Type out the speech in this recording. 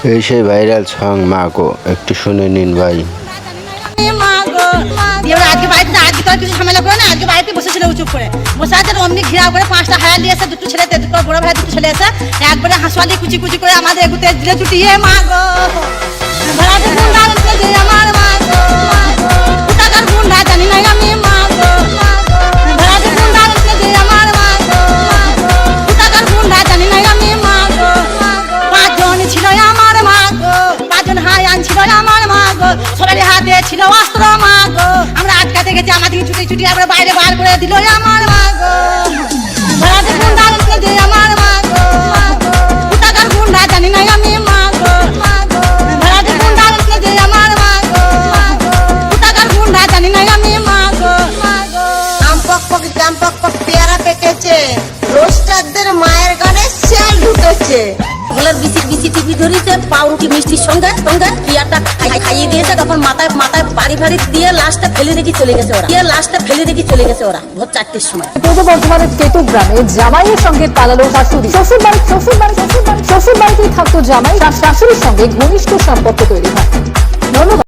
এই সেই viral song মা গো, একটু শুনে নিন ভাই। আজকে বাড়িতে আজকে তো কিছু ঝামেলা করে না, আজকে বাড়িতে বসেছিল চুপ করে বসে আছে। অমনি ঘিরা করে 5টা হায়া নিয়ে এসে, দুটো ছেলে, দুটো বড় ভাই, দুটো ছেলে এসে একবারে হাসুয়ালি কুচি কুচি করে আমাদের এগুতে দিলে চুটিয়ে মা গো। ভাড়াতে গুন্ডা আনছে যে আমার মা গো, টাকার গুন্ডা জানি না আমি মা গো। ভাড়াতে গুন্ডা আনছে যে আমার মা গো, টাকার গুন্ডা জানি না আমি মা গো। 5 জন ছিল আমার মা গো, 5 জন হায়ান ছিল আমার মা গো, সবারই হাতে ছিল অস্ত্র মা গো। আমরা আটকাতে গেছি, আমাদের ছুটি ছুটি আমরা বাইরে বার করে দিল আমার মা গো। ভাড়াতে গুন্ডা আনছে যে আমার মা গো, টাকার গুন্ডা জানি না আমি মা গো। ভাড়াতে গুন্ডা আনছে যে আমার মা গো, টাকার গুন্ডা জানি না আমি মা গো। আম পক পক জাম পক পক পেয়ারা পেকেছে, রোস্টারদের মায়ের গানে শেল ঢুকেছে। ওগুলোর বিসি বিসি টিপি ধরেছে, পাউরুটি মিষ্টির সঙ্গে সঙ্গে পিয়ারটা খাইয়ে দিয়েছে। তখন মাথায় মাথায় বাড়ি বাড়ি দিয়ে লাশটা ফেলে রেখে চলে গেছে ওরা, ভোর 4টের সময়। পূর্ব বর্ধমানের কেতু গ্রামে জামাইয়ের সঙ্গে পালালো শাশুড়ি। শ্বশুর বাড়িতেই থাকতো জামাই, তার শাশুড়ির সঙ্গে ঘনিষ্ঠ সম্পর্ক তৈরি হয়। ধন্যবাদ।